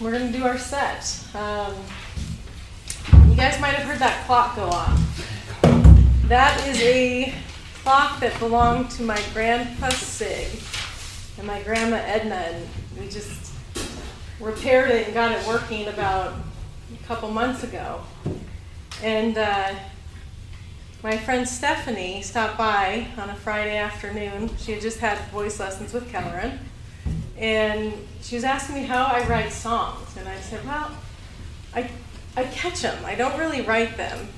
we're going to do our set. You guys might have heard that clock go off. That is a clock that belonged to my grandpa Sig and my grandma Edna, and we just repaired it and got it working about a couple months ago. And my friend Stephanie stopped by on a Friday afternoon. She had just had voice lessons with Kelleran, and she was asking me how I write songs. And I said, well, I catch them. I don't really write them.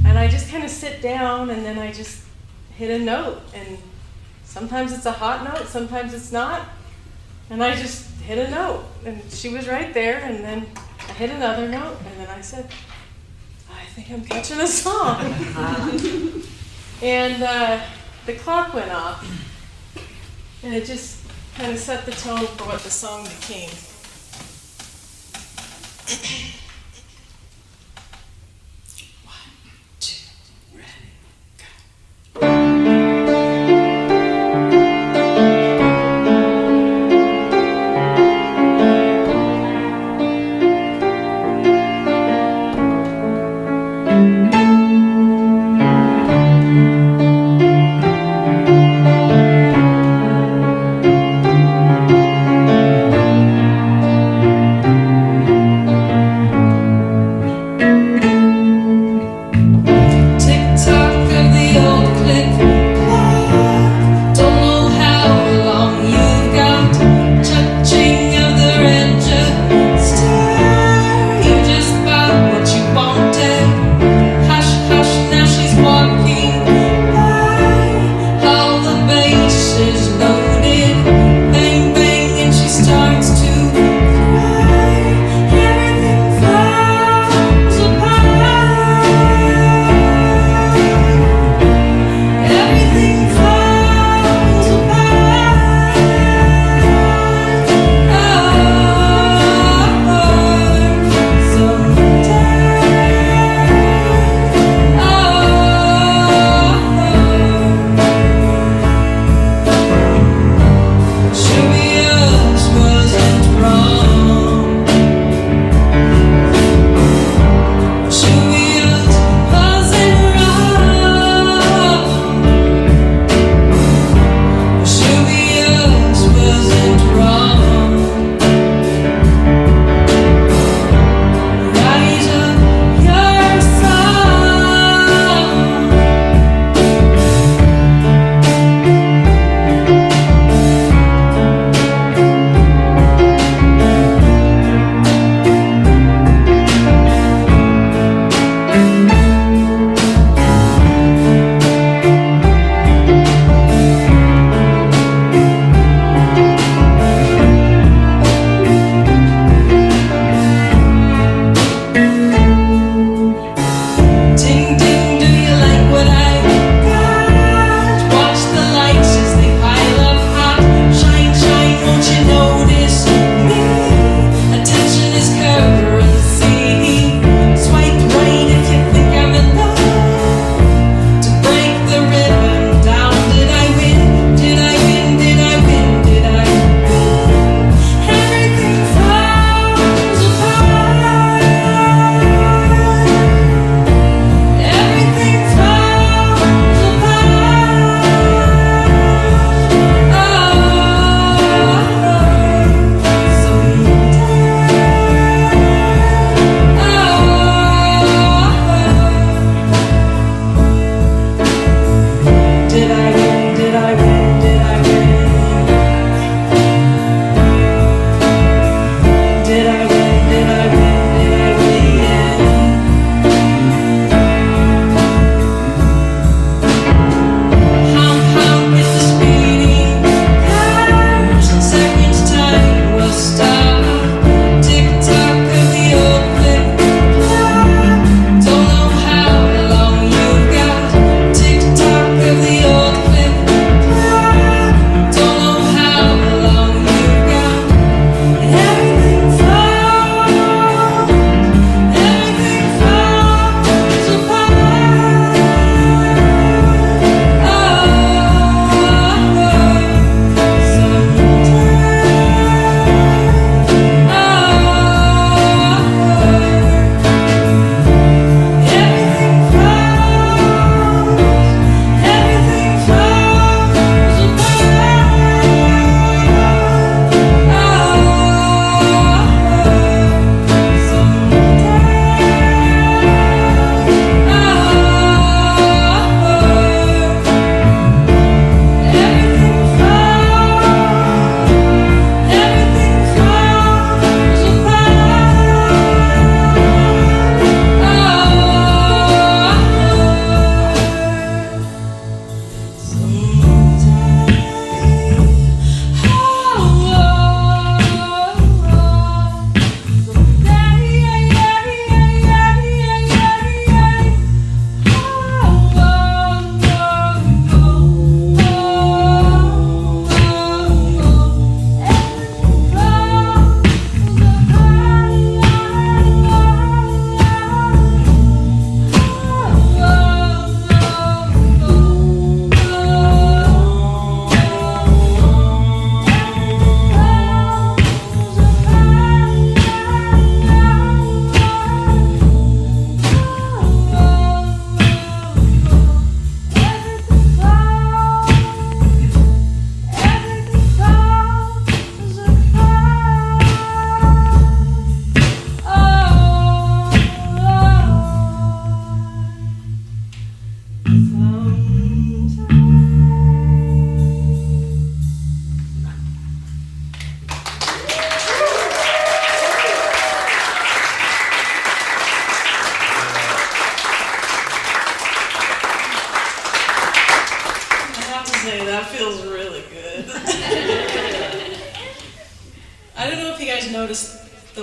And I just kind of sit down and then I just hit a note. And sometimes it's a hot note, sometimes it's not. And I just hit a note. And she was right there, and then I hit another note, and then I said, I think I'm catching a song. And the clock went off, and it just kind of set the tone for what the song became.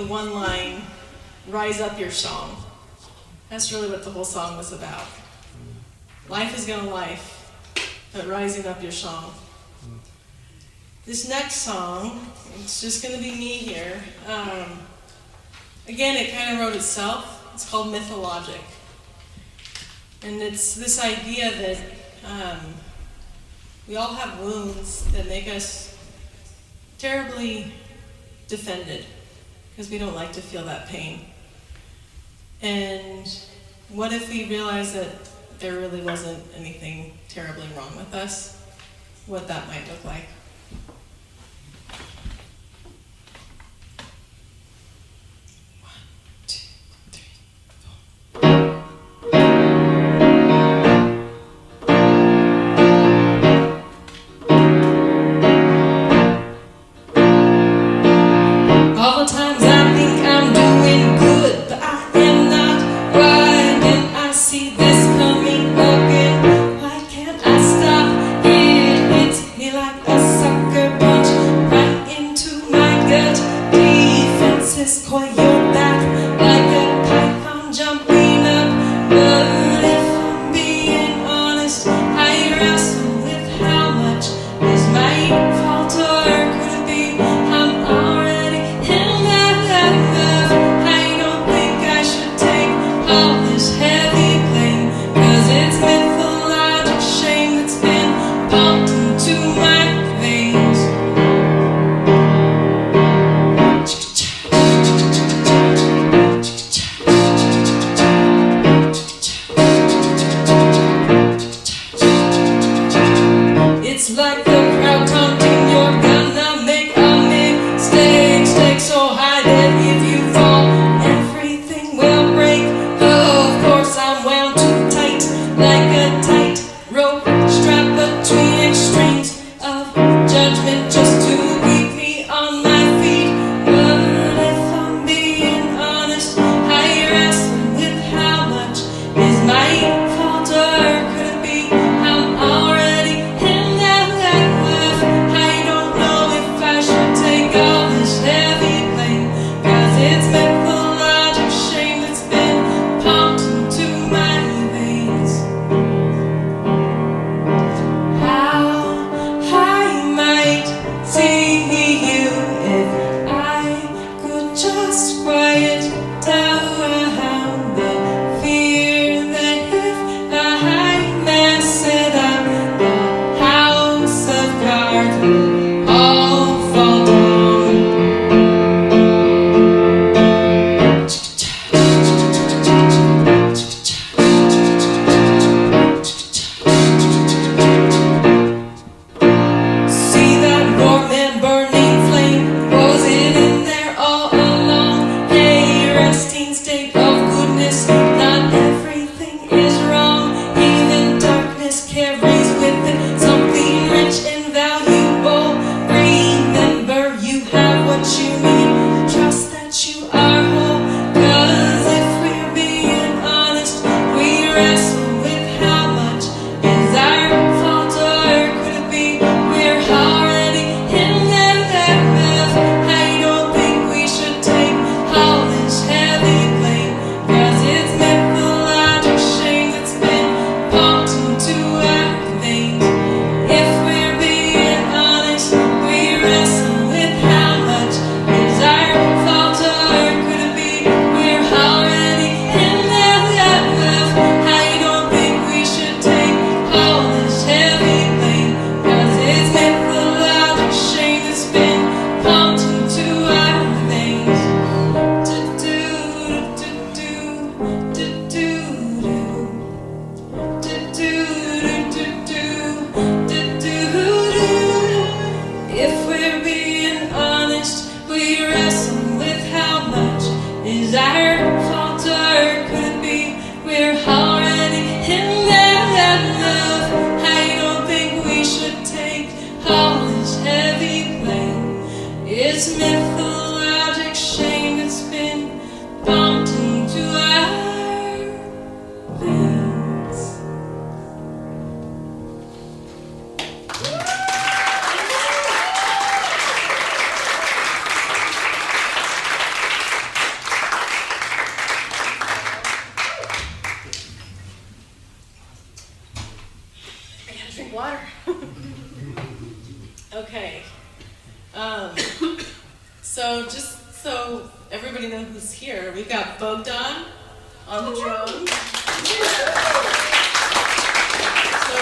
the one line, rise up your song. That's really what the whole song was about. Life is gonna life, but rising up your song. This next song, it's just gonna be me here. Again, it kind of wrote itself. It's called Mythologic. And it's this idea that we all have wounds that make us terribly defended because we don't like to feel that pain. And what if we realize that there really wasn't anything terribly wrong with us? What that might look like. so everybody knows who's here, we've got Bogdan on the drums. So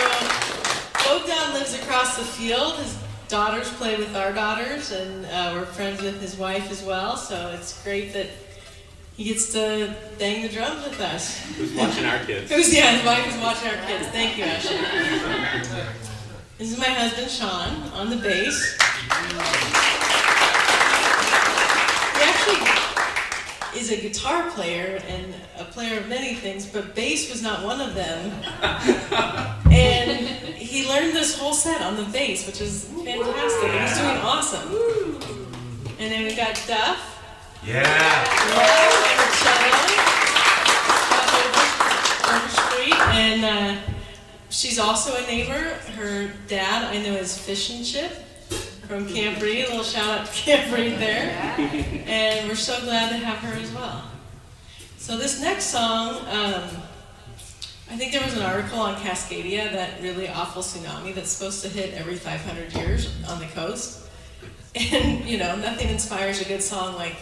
Bogdan lives across the field. His daughters play with our daughters, and we're friends with his wife as well. So it's great that he gets to bang the drums with us. Who's watching our kids? His wife is watching our kids. Thank you, Ashley. This is my husband, Sean, on the bass. He actually is a guitar player and a player of many things, but bass was not one of them. And he learned this whole set on the bass, which is fantastic. And he's doing awesome. And then we got Duff. Yeah. Over Street, and she's also a neighbor. Her dad I know is Fish and Chip from Camp Reed. A little shout out to Camp Reed there. And we're so glad to have her as well. So this next song, I think there was an article on Cascadia, that really awful tsunami that's supposed to hit every 500 years on the coast. And, nothing inspires a good song like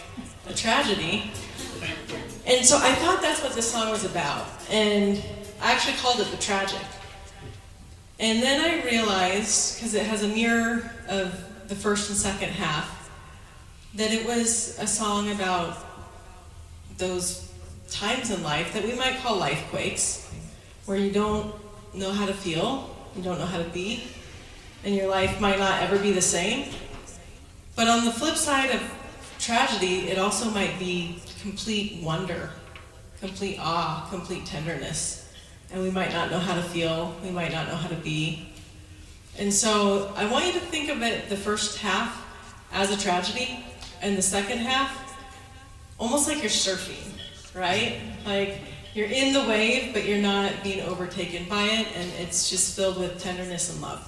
a tragedy. And so I thought that's what this song was about. And I actually called it The Tragic. And then I realized, because it has a mirror of the first and second half, that it was a song about those times in life that we might call life quakes, where you don't know how to feel, you don't know how to be, and your life might not ever be the same. But on the flip side of tragedy, it also might be complete wonder, complete awe, complete tenderness. And we might not know how to feel, we might not know how to be. And so I want you to think of it, the first half, as a tragedy, and the second half, almost like you're surfing, right? Like you're in the wave, but you're not being overtaken by it, and it's just filled with tenderness and love.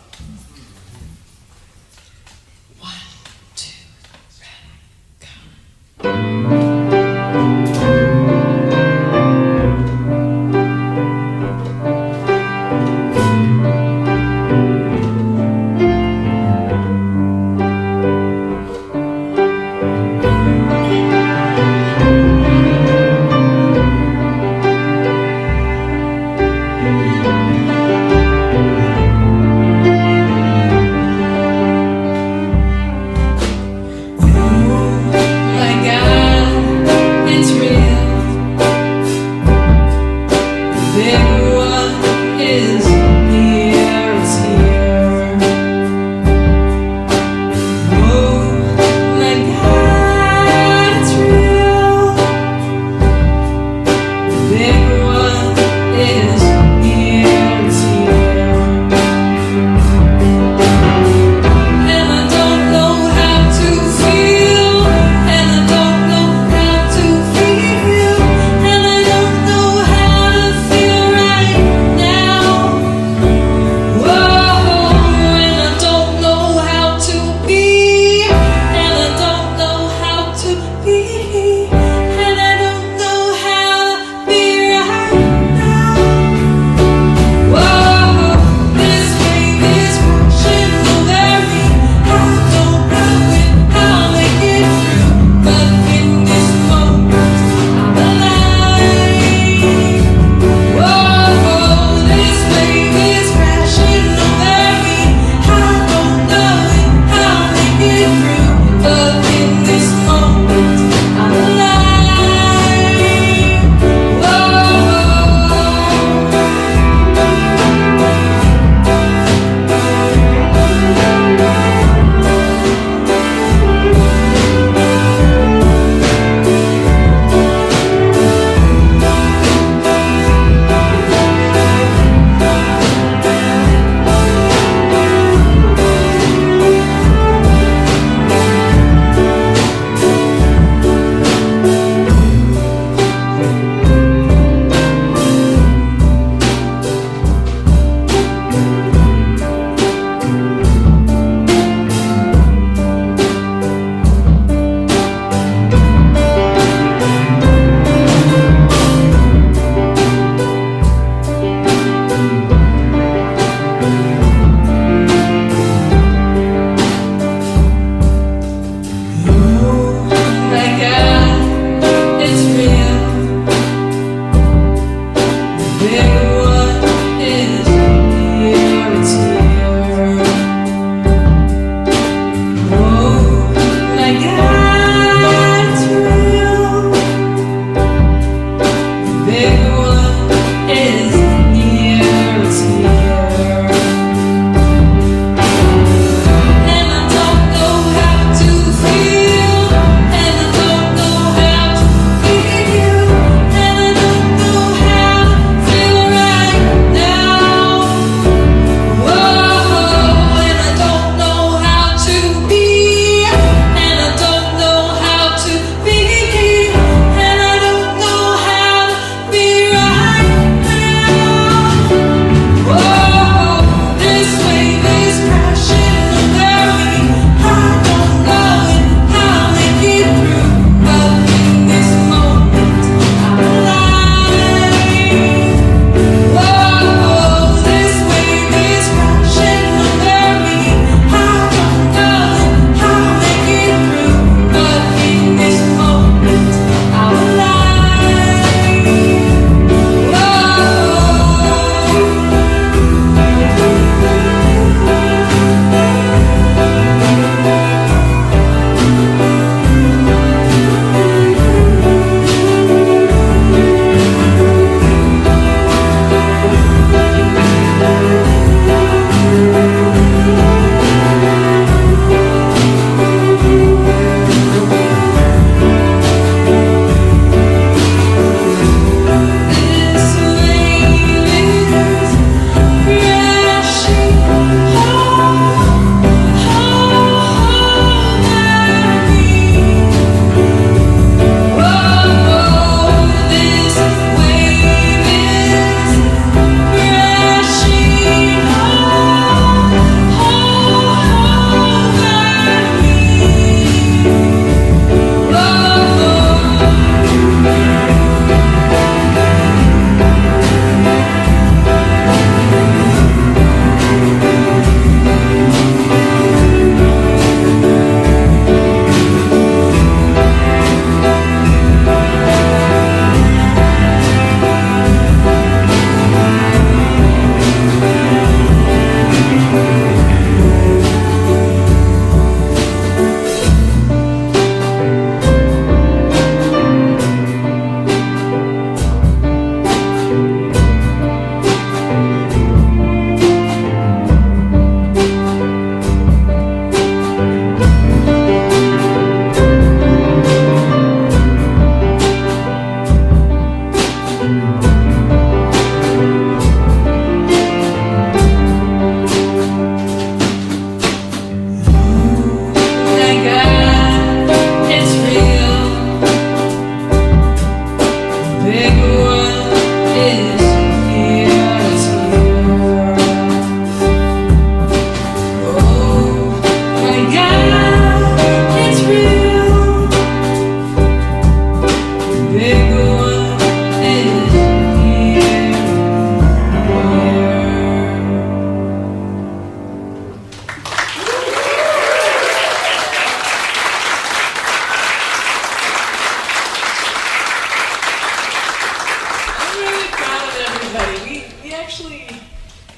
actually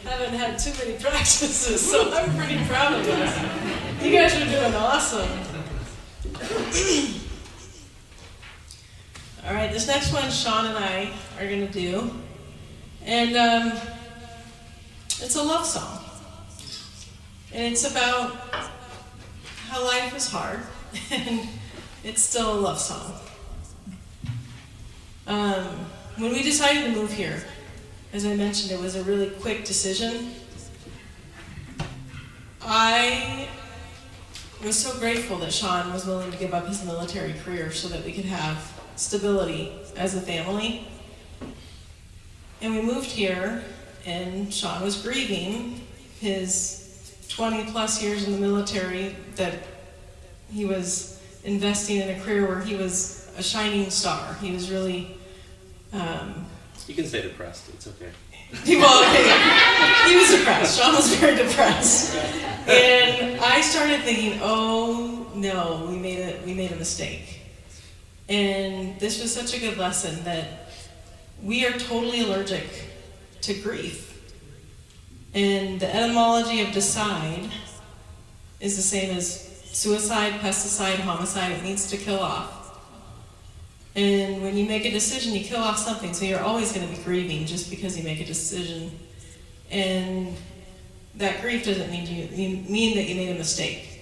haven't had too many practices, so I'm pretty proud of this. You guys are doing awesome. All right, this next one Sean and I are going to do. And it's a love song. And it's about how life is hard, and it's still a love song. When we decided to move here, as I mentioned, it was a really quick decision. I was so grateful that Sean was willing to give up his military career so that we could have stability as a family. And we moved here, and Sean was grieving his 20 plus years in the military that he was investing in a career where he was a shining star. He was really... you can say depressed, it's okay. Well, okay. He was depressed. Sean was very depressed. And I started thinking, oh no, we made a mistake. And this was such a good lesson that we are totally allergic to grief. And the etymology of decide is the same as suicide, pesticide, homicide. It means to kill off. And when you make a decision, you kill off something, so you're always going to be grieving just because you make a decision. And that grief doesn't mean that you made a mistake.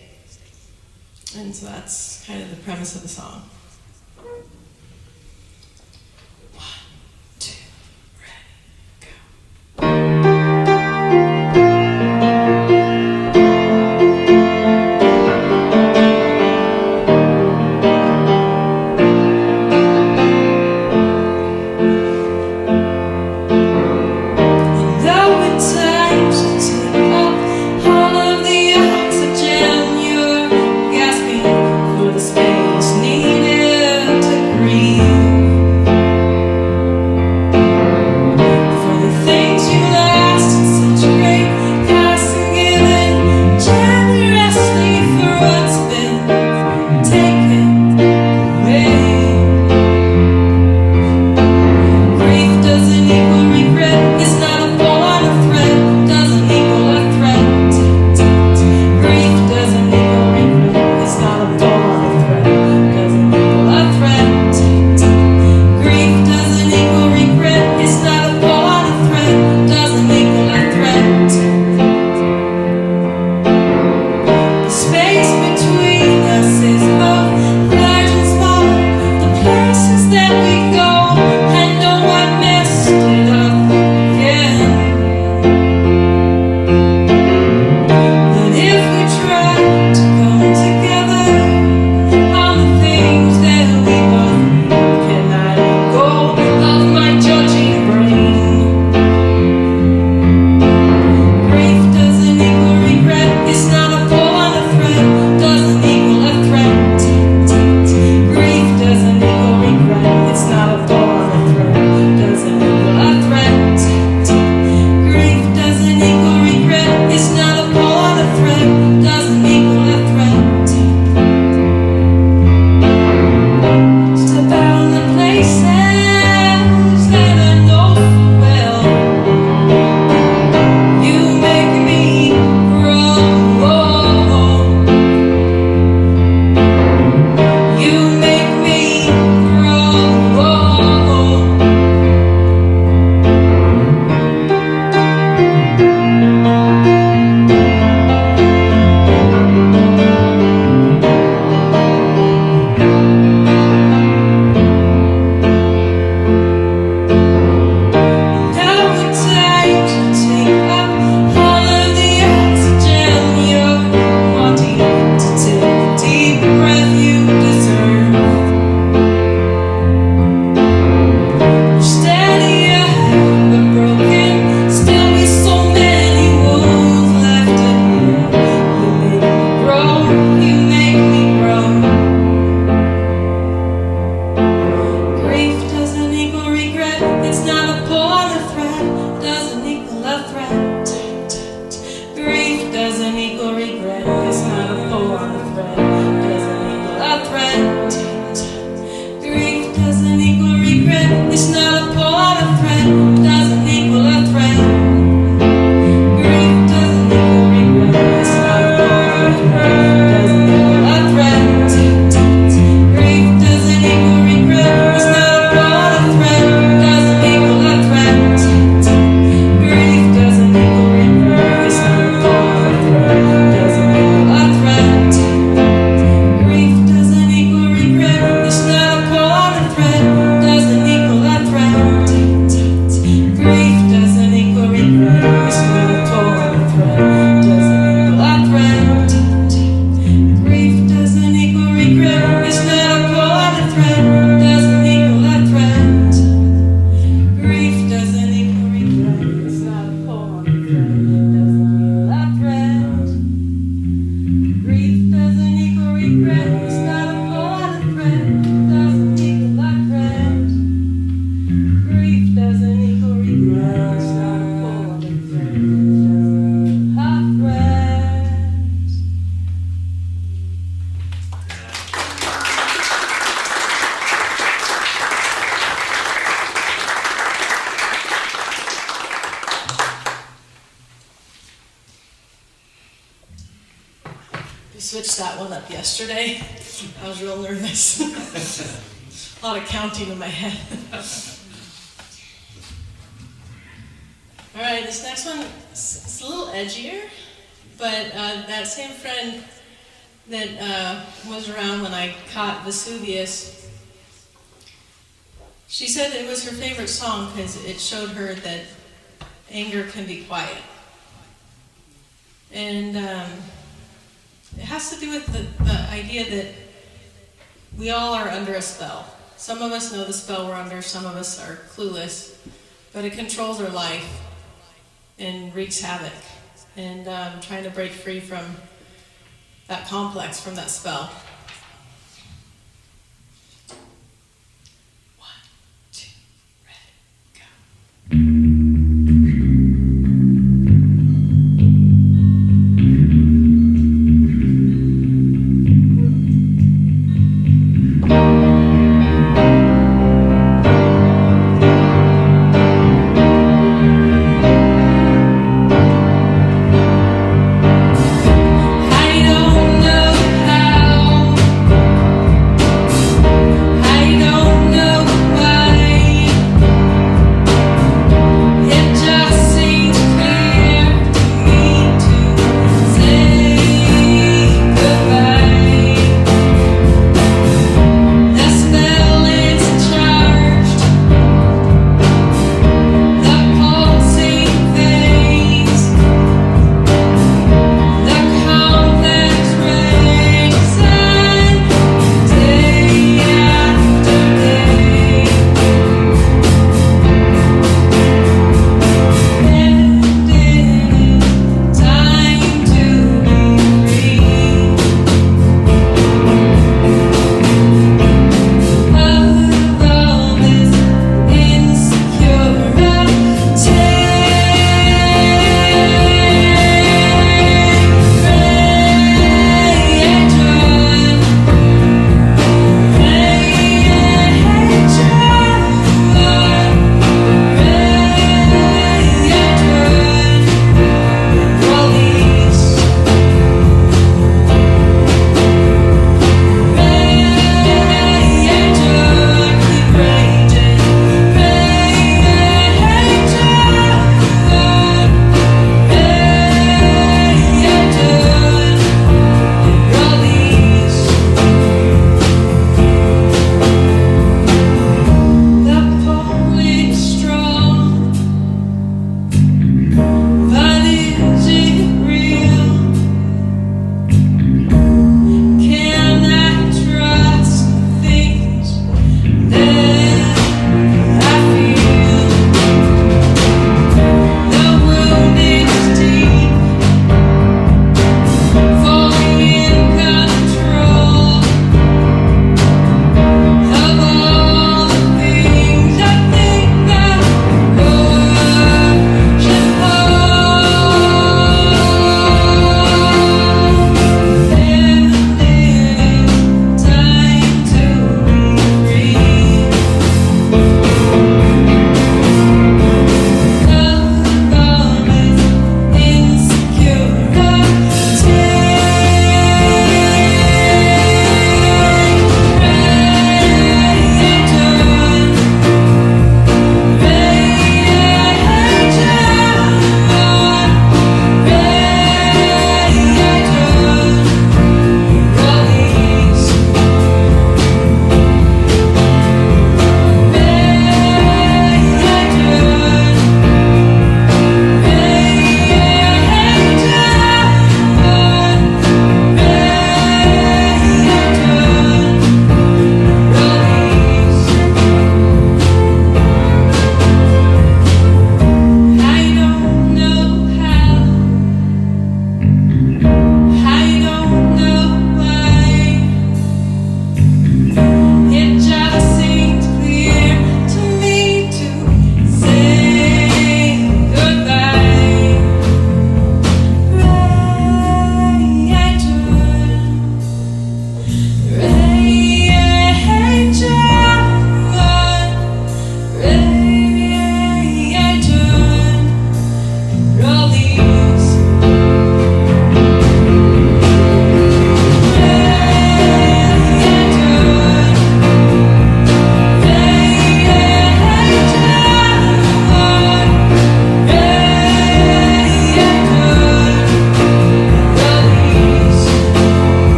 And so that's kind of the premise of the song. 1, 2, ready, go. Space needed. switched that one up yesterday. I was real nervous. A lot of counting in my head. All right, this next one, it's a little edgier, but that same friend that was around when I caught Vesuvius, she said it was her favorite song because it showed her that anger can be quiet. And it has to do with the idea that we all are under a spell. Some of us know the spell we're under, some of us are clueless, but it controls our life and wreaks havoc. And trying to break free from that complex, from that spell. 1, 2, ready, go. I don't know how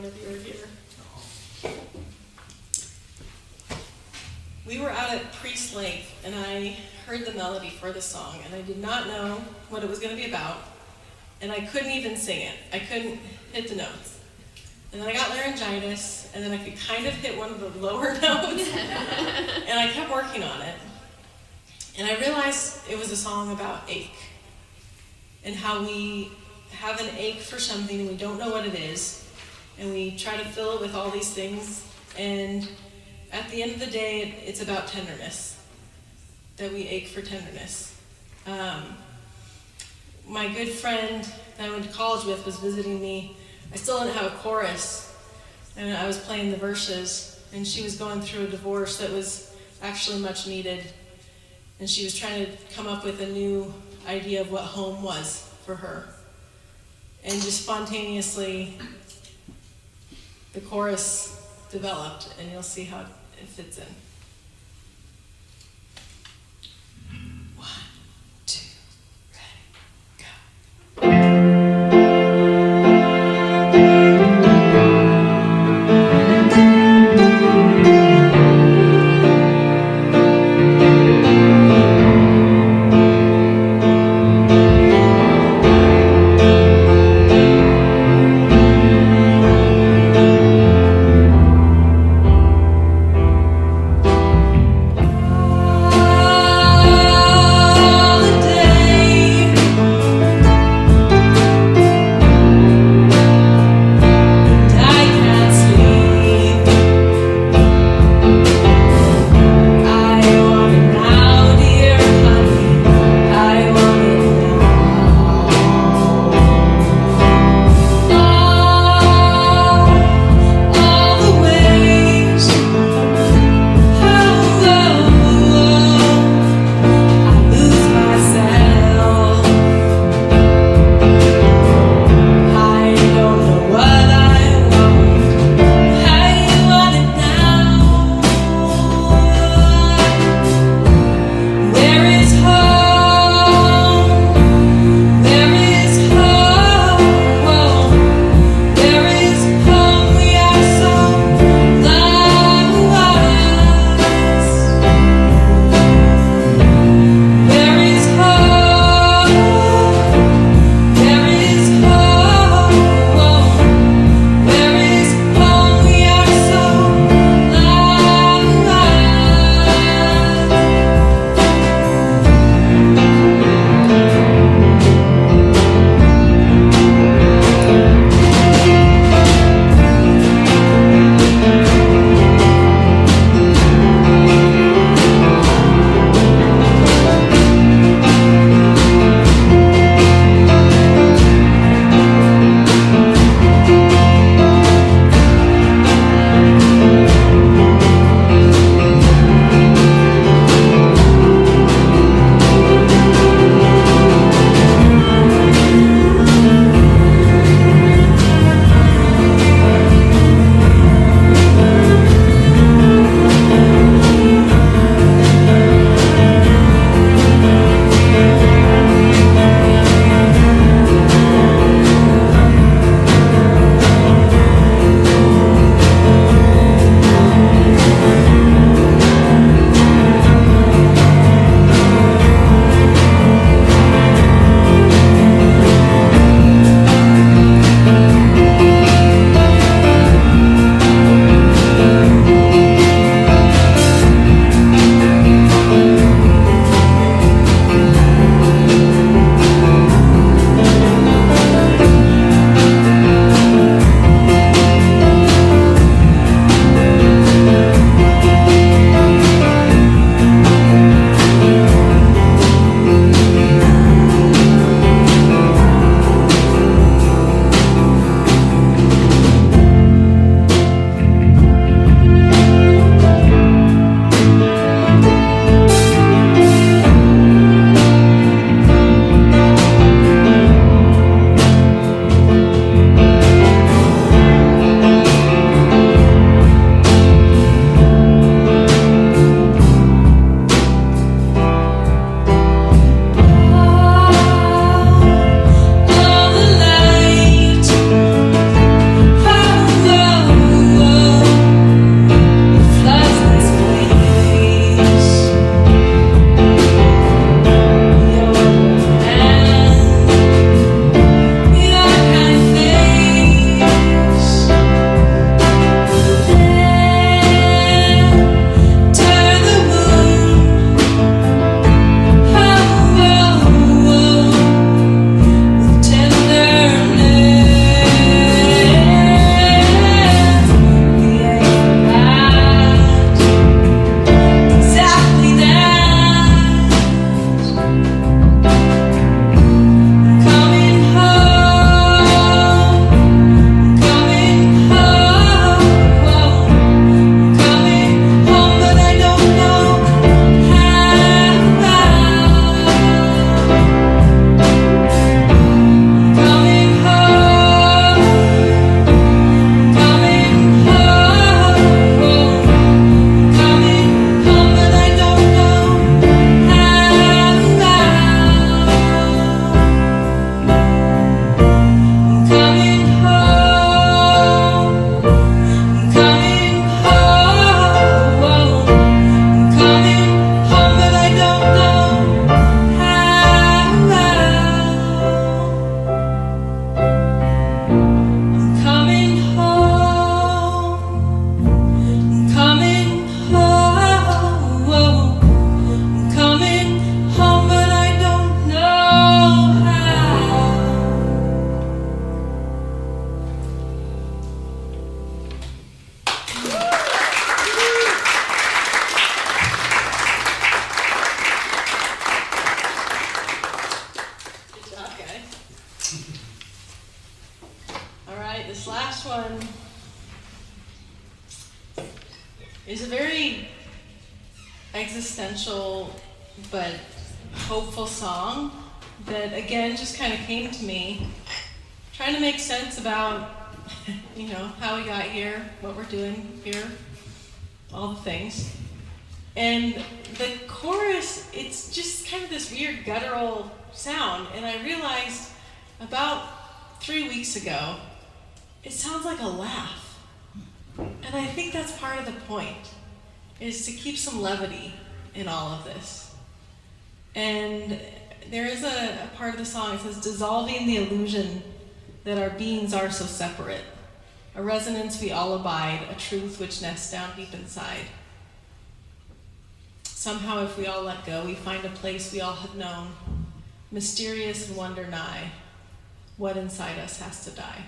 mine if you were here. We were out at Priest Lake, and I heard the melody for the song, and I did not know what it was going to be about, and I couldn't even sing it. I couldn't hit the notes. And then I got laryngitis, and then I could kind of hit one of the lower notes, and I kept working on it. And I realized it was a song about ache, and how we have an ache for something and we don't know what it is, and we try to fill it with all these things, and at the end of the day, it's about tenderness, that we ache for tenderness. My good friend that I went to college with was visiting me. I still didn't have a chorus, and I was playing the verses, and she was going through a divorce that was actually much needed, and she was trying to come up with a new idea of what home was for her. And just spontaneously, the chorus developed, and you'll see how it fits in. 1, 2, ready, go. is a very existential but hopeful song that again just kind of came to me, trying to make sense about how we got here, what we're doing here, all the things. And the chorus, it's just kind of this weird guttural sound, and I realized about 3 weeks ago it sounds like a laugh. And I think that's part of the point, is to keep some levity in all of this. And there is a part of the song, it says, dissolving the illusion that our beings are so separate, a resonance we all abide, a truth which nests down deep inside. Somehow if we all let go, we find a place we all have known, mysterious and wonder nigh, what inside us has to die.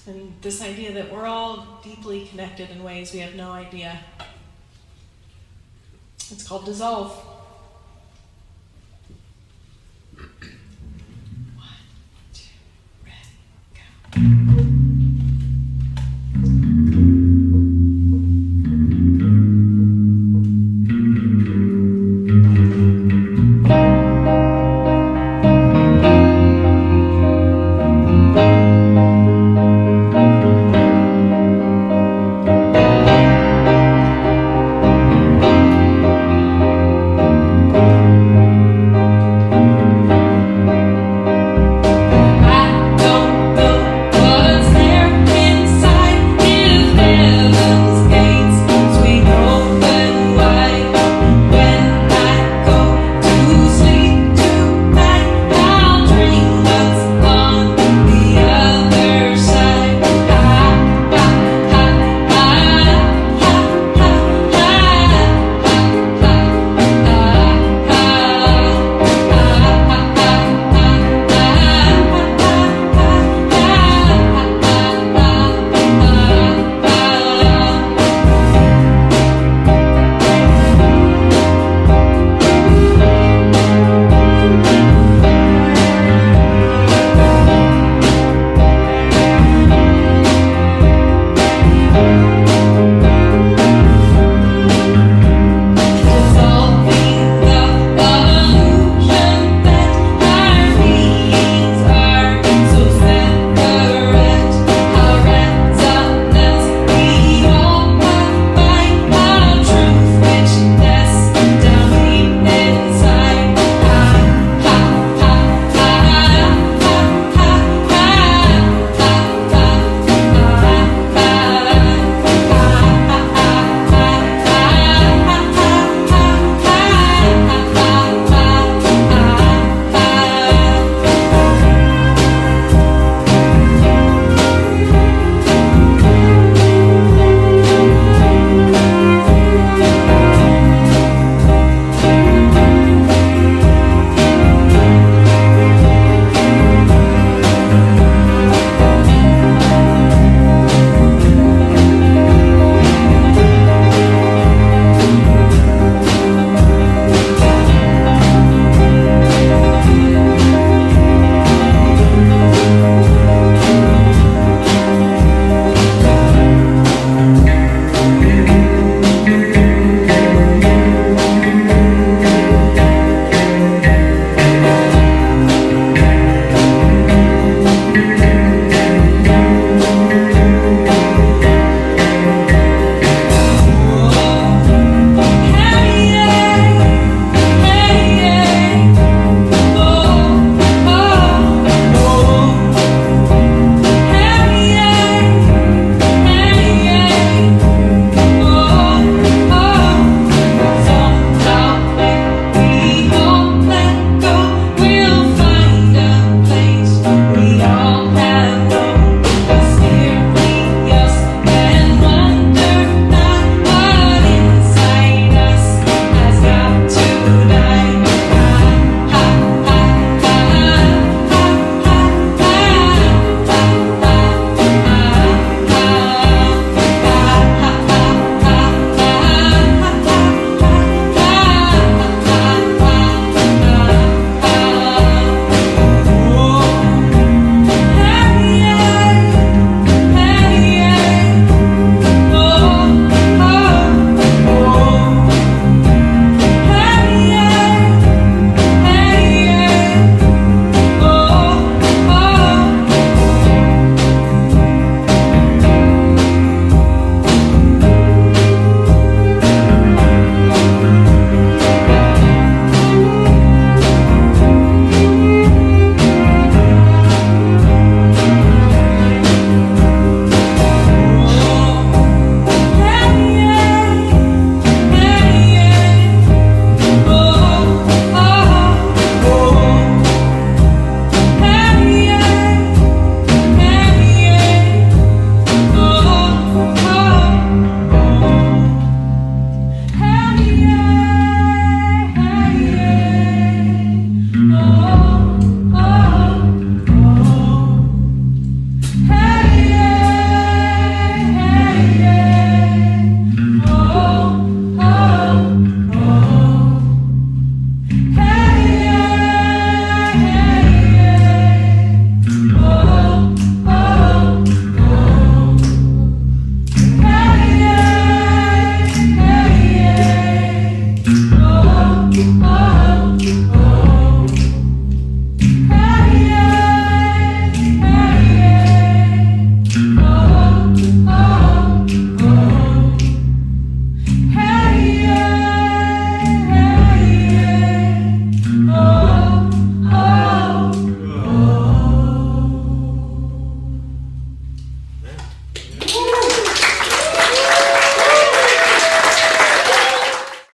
And this idea that we're all deeply connected in ways we have no idea. It's called Dissolve.